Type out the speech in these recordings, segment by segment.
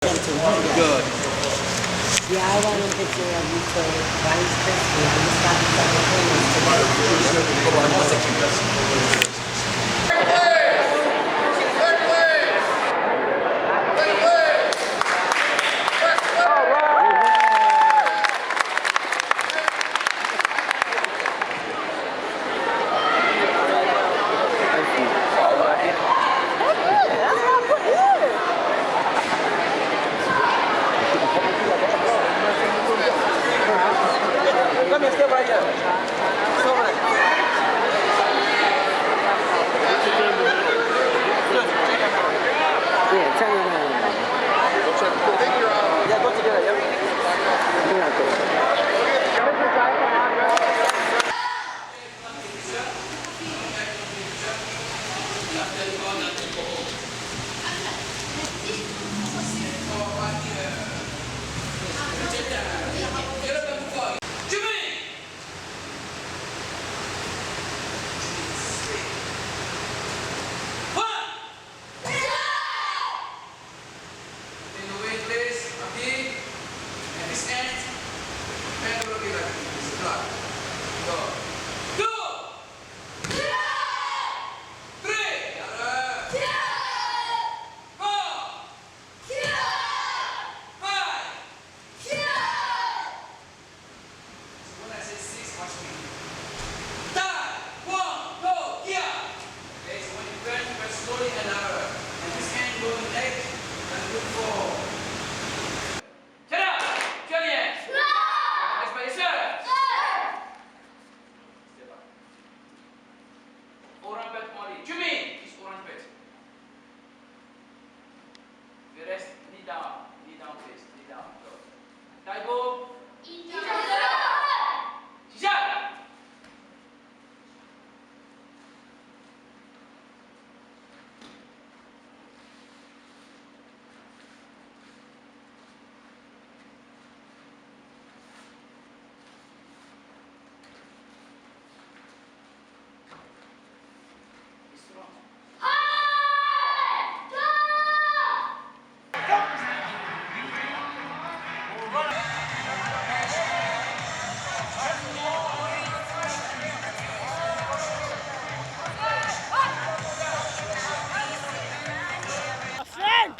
Good. Yeah, I want a picture of you too. Rice crispy. I just got the second today.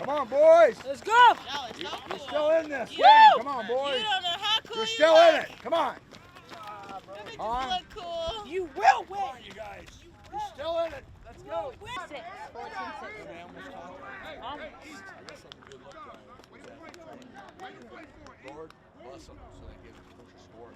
Come on, boys. Let's go. You're still in this game. Come on, boys. You don't know how cool You're you still are. in it. Come on. Look On. at you look cool. You will win. Come on, you guys. You're still in it. Let's go. 6, 14, 6. Lord, bless them so they can push the score.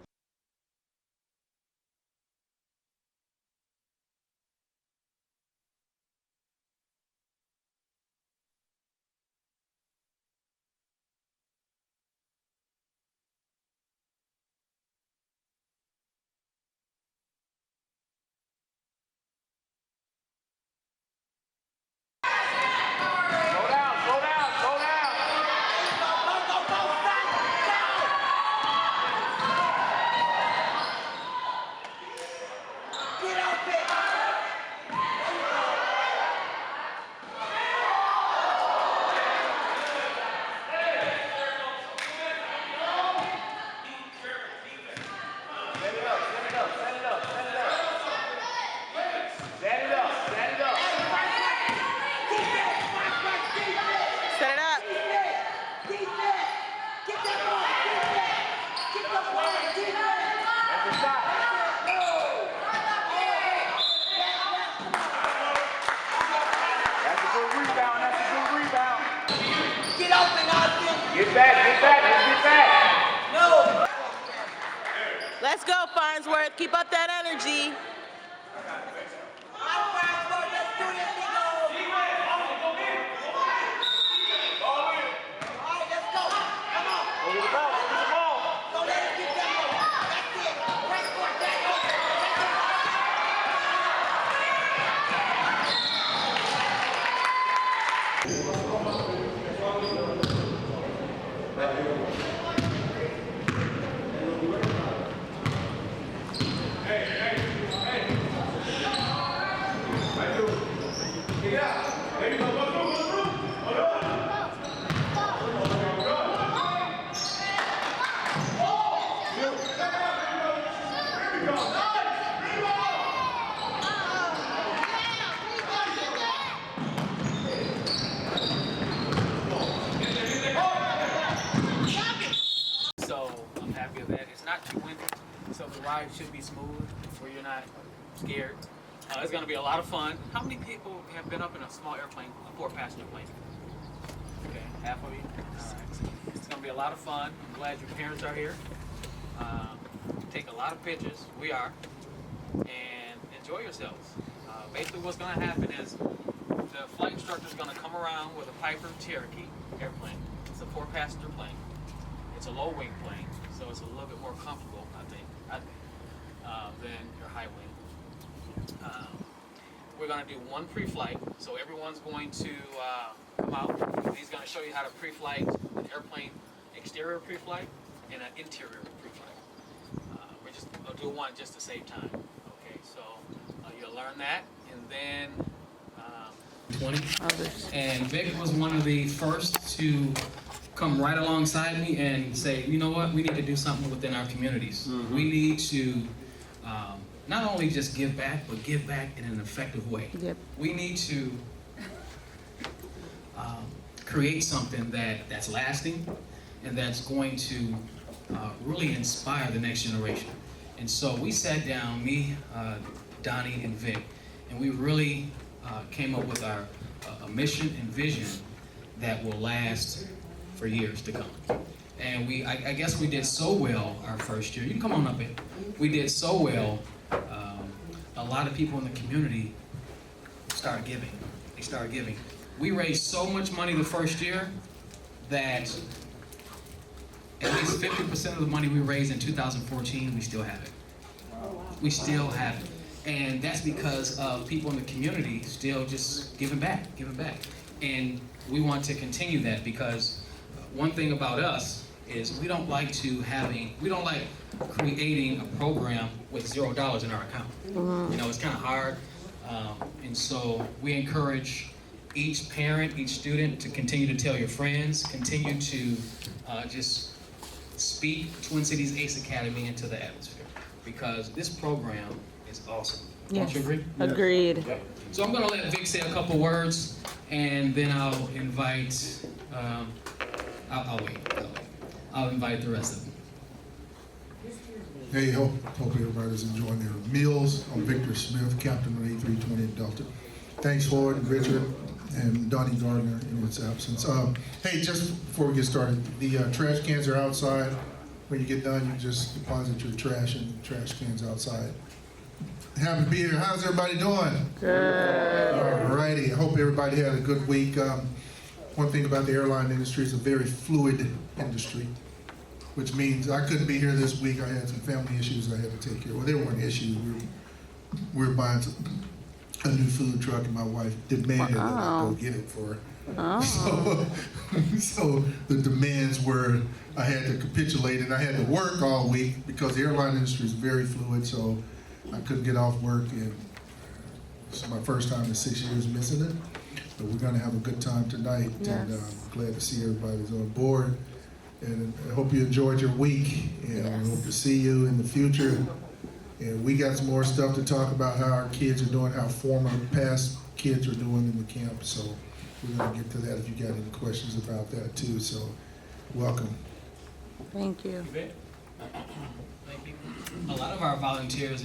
Set it up. Get back. No. Let's go, Farnsworth. Keep up that energy. ride should be smooth, where you're not scared. It's going to be a lot of fun. How many people have been up in a small airplane, a 4-passenger plane? Okay, half of you. All right. It's going to be a lot of fun. I'm glad your parents are here. Take a lot of pictures. We are. And enjoy yourselves. Basically what's going to happen is the flight instructor is going to come around with a Piper Cherokee airplane. It's a 4-passenger plane. It's a low-wing plane, so it's a little bit more comfortable, I think, than your high wing. We're going to do one pre-flight, so everyone's going to come out. He's going to show you how to pre-flight an airplane exterior pre-flight and an interior pre-flight. We're just going to do one just to save time. Okay, so you'll learn that, and then 20. And Vic was one of the first to come right alongside me and say, you know what, we need to do something within our communities. Mm-hmm. We need to not only just give back, but give back in an effective way. Yep. We need to create something that's lasting and that's going to really inspire the next generation. And so we sat down, me, Donnie, and Vic, and we really came up with our a mission and vision that will last for years to come. And I guess we did so well our first year. You can come on up here. We did so well. A lot of people in the community started giving. They started giving. We raised so much money the first year that at least 50% of the money we raised in 2014, we still have it. We still have it. And that's because of people in the community still just giving back. And we want to continue that because one thing about us is we don't like creating a program with $0 in our account. Mm-hmm. You know, it's kind of hard. And so we encourage each parent, each student to continue to tell your friends, continue to just speak Twin Cities Ace Academy into the atmosphere because this program is awesome. Yes. Don't you agree? Agreed. Yep. So I'm going to let Vic say a couple words and then I'll invite, I'll wait. I'll invite the rest of them. Hey, hope everybody's enjoying their meals. I'm Victor Smith, captain of A320 Delta. Thanks, Floyd, Richard, and Donnie Gardner in its absence. Hey, just before we get started, the trash cans are outside. When you get done, you just deposit your trash in the trash cans outside. Happy to be here. How's everybody doing? Good. All righty. I hope everybody had a good week. One thing about the airline industry is a very fluid industry, which means I couldn't be here this week. I had some family issues I had to take care of. Well, there weren't issues. We were buying a new food truck, and my wife demanded that I go get it for her. Oh. So the demands were I had to capitulate, and I had to work all week because the airline industry is very fluid, so I couldn't get off work, and it's my first time in 6 years missing it. But we're going to have a good time tonight, yes. And I'm glad to see everybody's on board. And I hope you enjoyed your week, and yes. I hope to see you in the future. And we got some more stuff to talk about how our kids are doing, how former past kids are doing in the camp. So we're going to get to that if you got any questions about that too. So welcome. Thank you. Thank you. A lot of our volunteers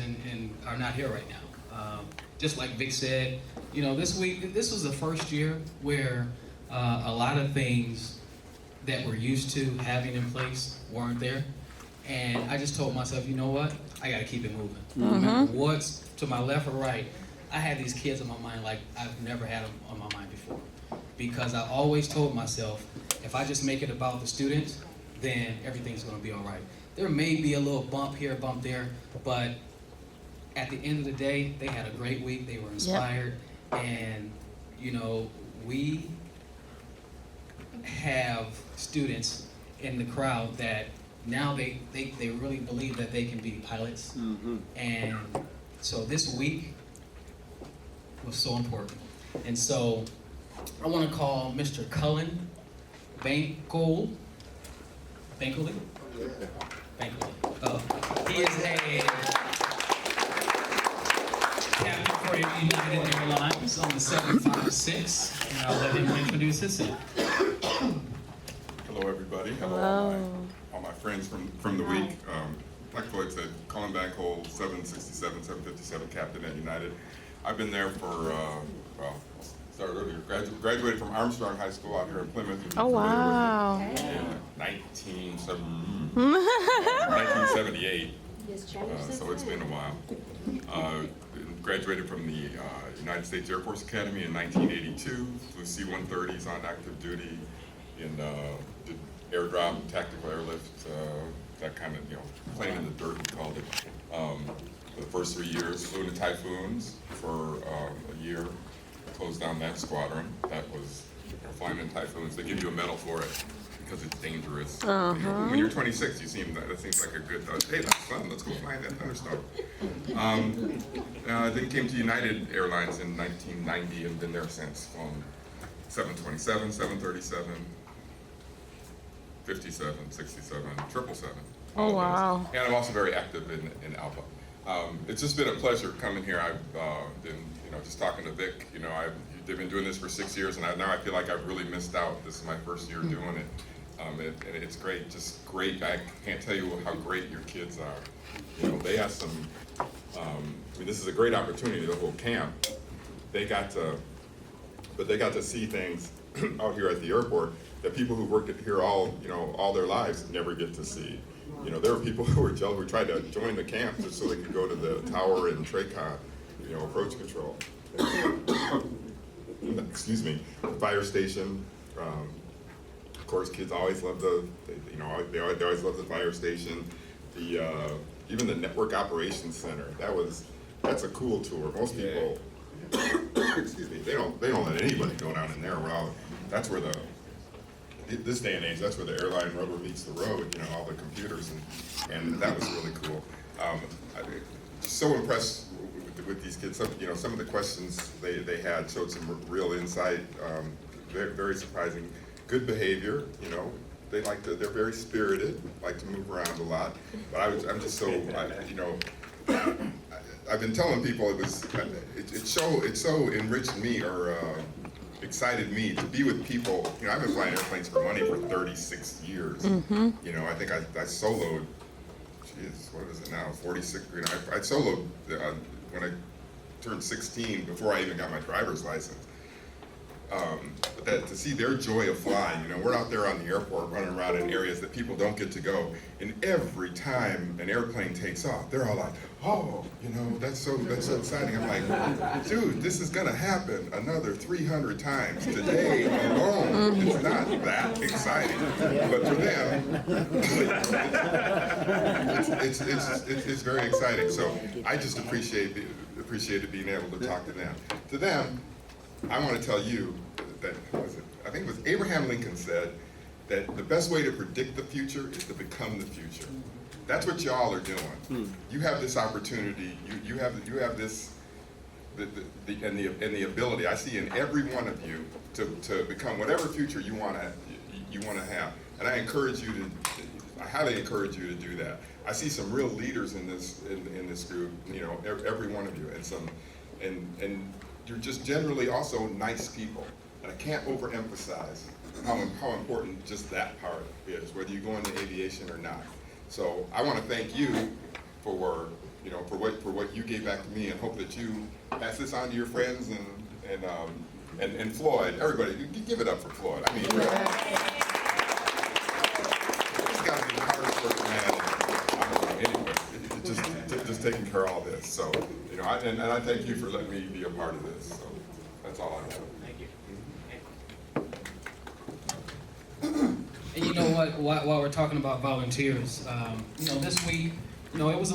are not here right now. Just like Vic said, you know, this was the first year where a lot of things that we're used to having in place weren't there. And I just told myself, you know what? I got to keep it moving. Mm-hmm. No matter what's to my left or right, I had these kids on my mind like I've never had them on my mind before. Because I always told myself, if I just make it about the students, then everything's going to be all right. There may be a little bump here, bump there, but at the end of the day, they had a great week. They were inspired. Yep. And, you know, we have students in the crowd that now they really believe that they can be pilots. Mm-hmm. And so this week was so important. And so I want to call Mr. Cullen Bankley. He is a captain for United Airlines on the 756, and I'll let him introduce himself. Hello, everybody. Hello. All my friends from the week. like Floyd said, Colin Bankhole, 767, 757 captain at United. I've been there for, well, started earlier, graduated from Armstrong High School out here in Plymouth. Oh, wow. 1978. So it's been a while. Graduated from the United States Air Force Academy in 1982, flew C-130s on active duty, and did airdrop, tactical airlift, that kind of, playing in the dirt, we called it. For the first 3 years, flew into Typhoons for a year, closed down that squadron. That was flying in Typhoons. They give you a medal for it because it's dangerous. When you're 26, that seems like a good, hey, that's fun, let's go fly in that thunderstorm. Then came to United Airlines in 1990 and been there since, flown 727, 737, 57, 67, 777. Oh, wow. And I'm also very active in Alpha. It's just been a pleasure coming here. I've been, just talking to Vic, they've been doing this for 6 years, and now I feel like I've really missed out. This is my first year doing it. And it's great, just great. I can't tell you how great your kids are. They have some, this is a great opportunity, the whole camp. They got to see things out here at the airport that people who worked here all their lives never get to see. There were people who were jealous, who tried to join the camp just so they could go to the tower and TRACON, approach control. Excuse me, fire station. Of course, kids always love they always love the fire station. Even the network operations center. That's a cool tour. Most people, excuse me, they don't let anybody go down in there. That's where this day and age, that's where the airline rubber meets the road. All the computers, and that was really cool. So impressed with these kids. Some of the questions they had showed some real insight. Very, very surprising. Good behavior. They're very spirited. Like to move around a lot. But I'm just so I've been telling people it so enriched me or excited me to be with people. I've been flying airplanes for money for 36 years. I think I soloed. Geez, what is it now? 46. I soloed when I turned 16 before I even got my driver's license. But to see their joy of flying, we're out there on the airport running around in areas that people don't get to go, and every time an airplane takes off, they're all like, oh, that's so exciting. I'm like, dude, this is gonna happen another 300 times today alone. It's not that exciting, but for them, it's very exciting. So I just appreciated being able to talk to them. To them, I want to tell you that, I think it was Abraham Lincoln said that the best way to predict the future is to become the future. That's what y'all are doing. You have this opportunity. You have this and the ability I see in every one of you to become whatever future you want to have. And I highly encourage you to do that. I see some real leaders in this group. Every one of you, and you're just generally also nice people. And I can't overemphasize how important just that part is, whether you go into aviation or not. So I want to thank you for what you gave back to me, and hope that you pass this on to your friends and Floyd. Everybody, give it up for Floyd. I mean, he's got to be the hardest working man. Anyway, just taking care of all this. So and I thank you for letting me be a part of this. So that's all I have. Thank you. And while we're talking about volunteers, this week, it was a